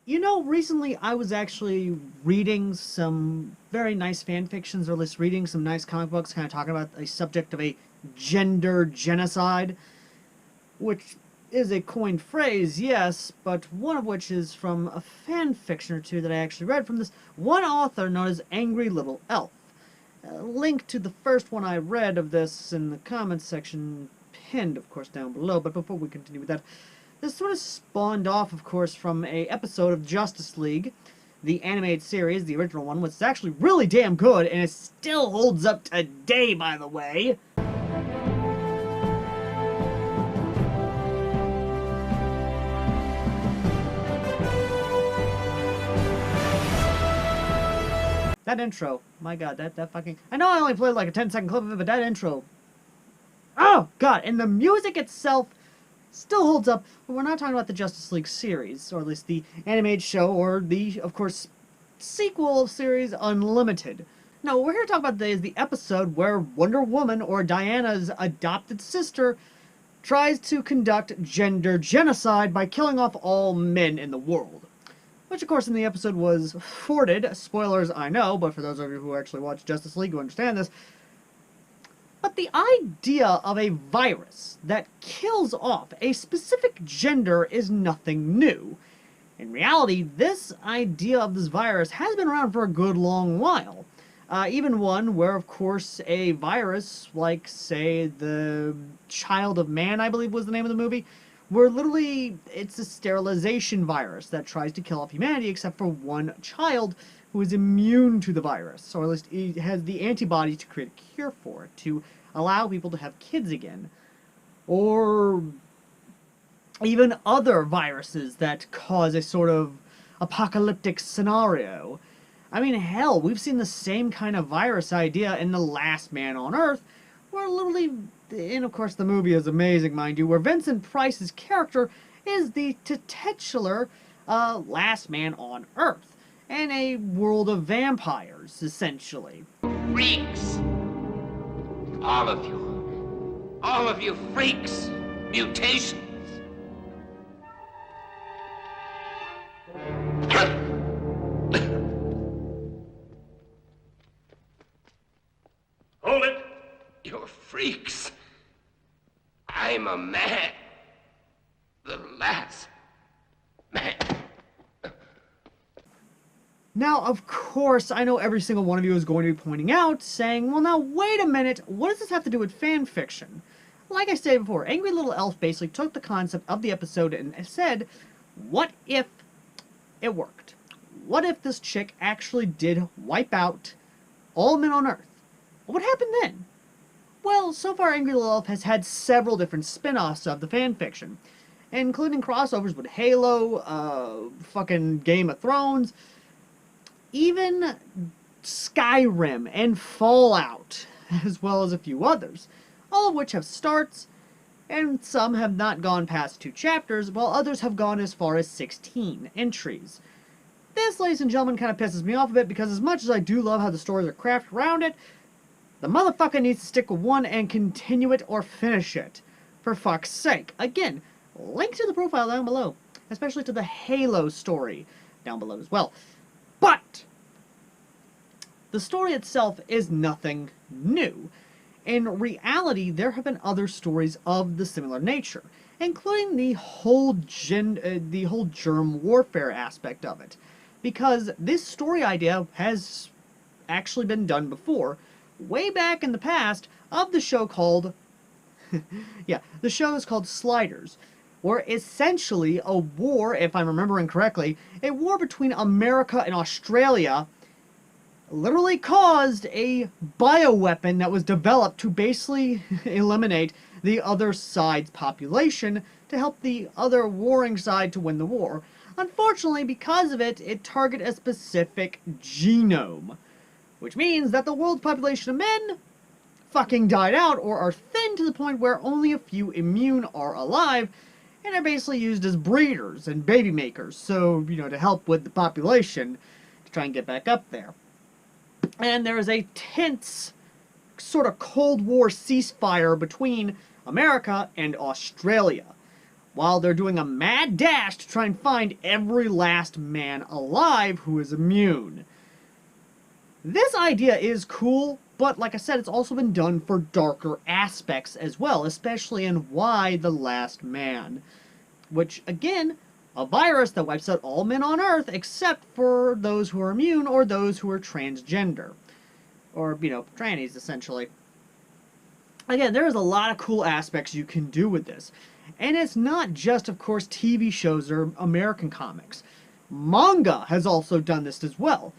You know, recently I was actually reading some very nice fan fictions, or at least reading some nice comic books, kind of talking about a subject of a gender genocide, which is a coined phrase, yes, but one of which is from a fan fiction or two that I actually read from this one author known as Angry Little Elf. A link to the first one I read of this in the comments section, pinned, of course, down below. But before we continue with that, this sort of spawned off, of course, from a episode of Justice League, the animated series, the original one, which is actually really damn good, and it still holds up today, by the way. That intro, my god, that fucking... I know I only played like a 10-second clip of it, but that intro... Oh, god, and the music itself still holds up, but we're not talking about the Justice League series, or at least the animated show, or the, of course, sequel series Unlimited. No, what we're here to talk about today is the episode where Wonder Woman, or Diana's adopted sister, tries to conduct gender genocide by killing off all men in the world. Which, of course, in the episode was thwarted. Spoilers, I know, but for those of you who actually watch Justice League who understand this. But the idea of a virus that kills off a specific gender is nothing new. In reality, this idea of this virus has been around for a good long while. Even one where, of course, a virus, like, say, the Child of Man, I believe was the name of the movie, where literally it's a sterilization virus that tries to kill off humanity except for one child who is immune to the virus, or at least it has the antibodies to create a cure for it, to allow people to have kids again. Or even other viruses that cause a sort of apocalyptic scenario. I mean, hell, we've seen the same kind of virus idea in The Last Man on Earth, where literally, and of course the movie is amazing, mind you, where Vincent Price's character is the titular last man on Earth, in a world of vampires, essentially. Freaks! All of you. All of you freaks! Mutations! Hold it! You're freaks. I'm a man. The last man. Now, of course, I know every single one of you is going to be pointing out, saying, well, now, wait a minute, what does this have to do with fan fiction? Like I said before, Angry Little Elf basically took the concept of the episode and said, what if it worked? What if this chick actually did wipe out all men on Earth? What would happen then? Well, so far Angry Little Elf has had several different spin-offs of the fanfiction, including crossovers with Halo, fucking Game of Thrones, even Skyrim and Fallout, as well as a few others, all of which have starts, and some have not gone past 2 chapters, while others have gone as far as 16 entries. This, ladies and gentlemen, kind of pisses me off a bit, because as much as I do love how the stories are crafted around it, the motherfucker needs to stick with one and continue it or finish it. For fuck's sake. Again, link to the profile down below, especially to the Halo story down below as well. But the story itself is nothing new. In reality, there have been other stories of the similar nature, including the whole germ warfare aspect of it. Because this story idea has actually been done before, way back in the past, of the show called... yeah, the show is called Sliders, where essentially a war, if I'm remembering correctly, a war between America and Australia literally caused a bioweapon that was developed to basically eliminate the other side's population to help the other warring side to win the war. Unfortunately, because of it, it targeted a specific genome, which means that the world's population of men fucking died out or are thin to the point where only a few immune are alive, and are basically used as breeders and baby makers, so, you know, to help with the population to try and get back up there. And there is a tense sort of Cold War ceasefire between America and Australia, while they're doing a mad dash to try and find every last man alive who is immune. This idea is cool, but like I said, it's also been done for darker aspects as well, especially in Y: The Last Man, which, again, a virus that wipes out all men on Earth except for those who are immune or those who are transgender. Or, trannies, essentially. Again, there's a lot of cool aspects you can do with this. And it's not just, of course, TV shows or American comics. Manga has also done this as well.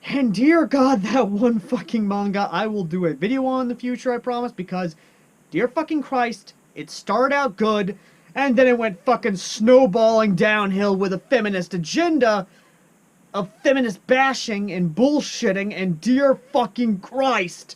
And dear God, that one fucking manga I will do a video on in the future, I promise, because, dear fucking Christ, it started out good, and then it went fucking snowballing downhill with a feminist agenda of feminist bashing and bullshitting, and dear fucking Christ.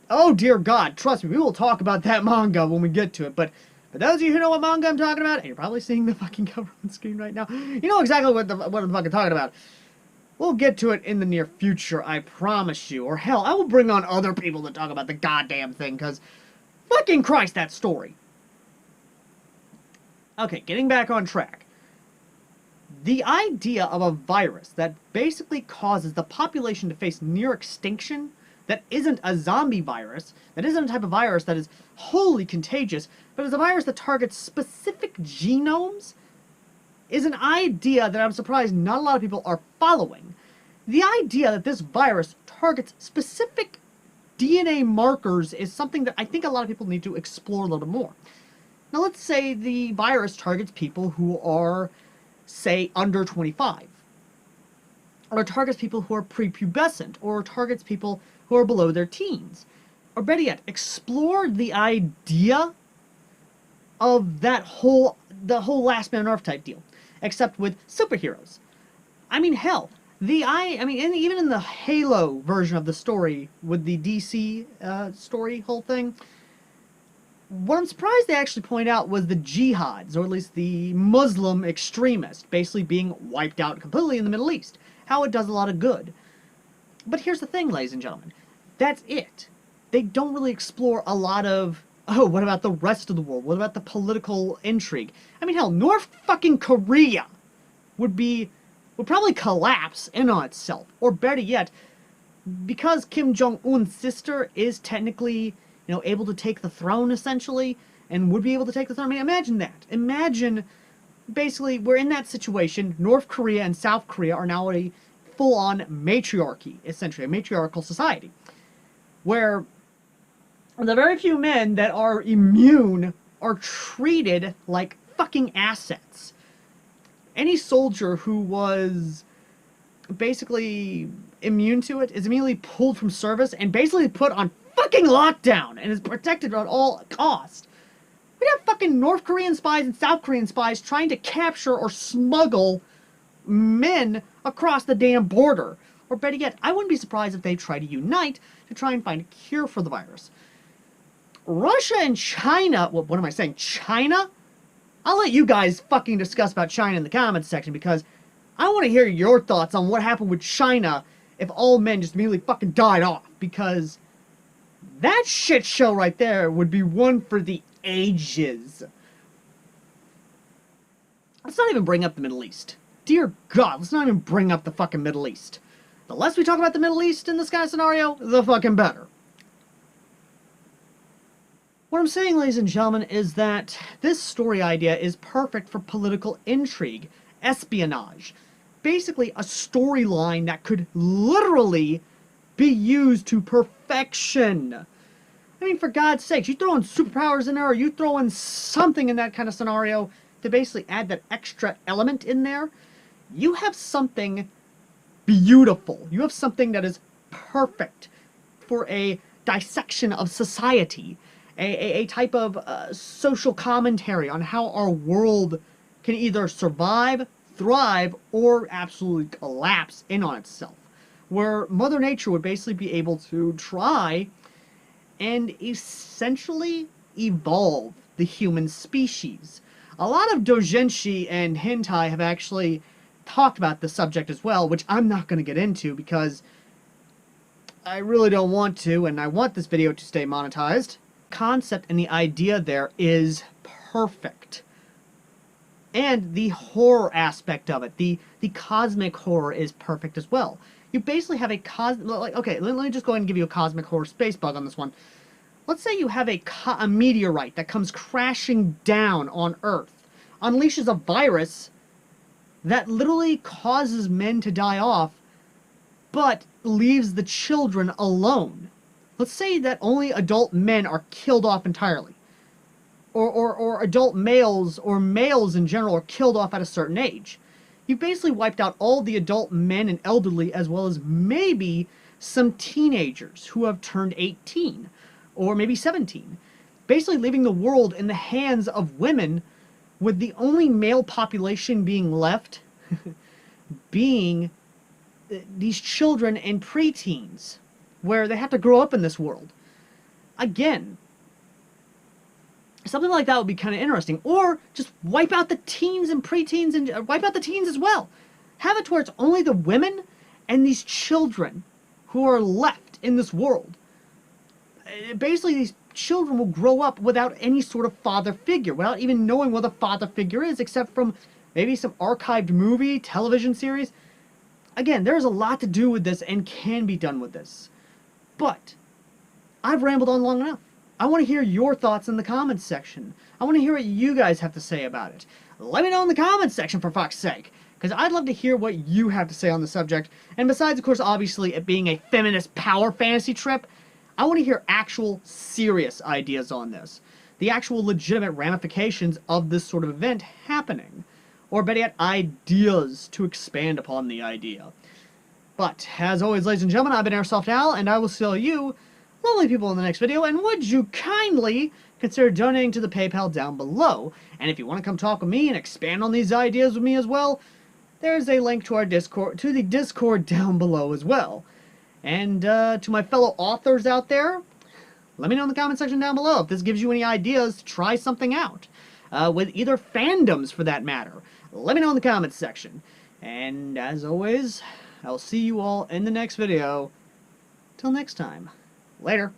Oh dear God, trust me, we will talk about that manga when we get to it, but for those of you who know what manga I'm talking about, and you're probably seeing the fucking cover on the screen right now, you know exactly what I'm fucking talking about. We'll get to it in the near future, I promise you. Or hell, I will bring on other people to talk about the goddamn thing, because fucking Christ, that story. Okay, getting back on track. The idea of a virus that basically causes the population to face near extinction, that isn't a zombie virus, that isn't a type of virus that is wholly contagious, but is a virus that targets specific genomes, is an idea that I'm surprised not a lot of people are following. The idea that this virus targets specific DNA markers is something that I think a lot of people need to explore a little more. Now let's say the virus targets people who are, say, under 25. Or targets people who are prepubescent, or targets people who are below their teens. Or better yet, explore the idea of the whole Last Man on Earth type deal. Except with superheroes. I mean, hell, even in the Halo version of the story, with the DC story whole thing, what I'm surprised they actually point out was the jihads, or at least the Muslim extremists, basically being wiped out completely in the Middle East. How it does a lot of good. But here's the thing, ladies and gentlemen. That's it. They don't really explore a lot of, oh, what about the rest of the world? What about the political intrigue? I mean, hell, North fucking Korea would probably collapse in on itself. Or better yet, because Kim Jong-un's sister is technically, able to take the throne, essentially, and would be able to take the throne. I mean, imagine that. Imagine, basically, we're in that situation. North Korea and South Korea are now a full-on matriarchy, essentially, a matriarchal society, where the very few men that are immune are treated like fucking assets. Any soldier who was basically immune to it is immediately pulled from service and basically put on fucking lockdown and is protected at all costs. We have fucking North Korean spies and South Korean spies trying to capture or smuggle men across the damn border. Or better yet, I wouldn't be surprised if they try to unite to try and find a cure for the virus. Russia and China, well, what am I saying, China? I'll let you guys fucking discuss about China in the comments section, because I want to hear your thoughts on what happened with China if all men just immediately fucking died off, because that shit show right there would be one for the ages. Let's not even bring up the Middle East. Dear God, let's not even bring up the fucking Middle East. The less we talk about the Middle East in this kind of scenario, the fucking better. What I'm saying, ladies and gentlemen, is that this story idea is perfect for political intrigue, espionage. Basically, a storyline that could literally be used to perfection. I mean, for God's sakes, you throw in superpowers in there, or you throw in something in that kind of scenario to basically add that extra element in there, you have something beautiful. You have something that is perfect for a dissection of society. A type of social commentary on how our world can either survive, thrive, or absolutely collapse in on itself. Where Mother Nature would basically be able to try and essentially evolve the human species. A lot of doujinshi and hentai have actually talked about this subject as well, which I'm not going to get into because I really don't want to, and I want this video to stay monetized. concept and the idea there is perfect. And the horror aspect of it, the cosmic horror is perfect as well. You basically have a okay, let me just go ahead and give you a cosmic horror space bug on this one. Let's say you have a meteorite that comes crashing down on Earth, unleashes a virus that literally causes men to die off, but leaves the children alone. Let's say that only adult men are killed off entirely. Or adult males, or males in general, are killed off at a certain age. You've basically wiped out all the adult men and elderly, as well as maybe some teenagers who have turned 18, or maybe 17. Basically leaving the world in the hands of women, with the only male population being left being these children and preteens, where they have to grow up in this world. Again, something like that would be kind of interesting. Or just wipe out the teens and preteens, and wipe out the teens as well. Have it to where it's only the women and these children who are left in this world. Basically, these children will grow up without any sort of father figure, without even knowing what a father figure is, except from maybe some archived movie, television series. Again, there's a lot to do with this and can be done with this. But I've rambled on long enough. I want to hear your thoughts in the comments section. I want to hear what you guys have to say about it. Let me know in the comments section, for fuck's sake, because I'd love to hear what you have to say on the subject. And besides, of course, obviously, it being a feminist power fantasy trip, I want to hear actual serious ideas on this. The actual legitimate ramifications of this sort of event happening. Or better yet, ideas to expand upon the idea. But, as always, ladies and gentlemen, I've been Airsoft Al, and I will see you lovely people in the next video, and would you kindly consider donating to the PayPal down below? And if you want to come talk with me and expand on these ideas with me as well, there's a link to our Discord, to the Discord down below as well. And to my fellow authors out there, let me know in the comment section down below if this gives you any ideas to try something out. With either fandoms, for that matter. Let me know in the comments section. And as always, I'll see you all in the next video. Till next time. Later.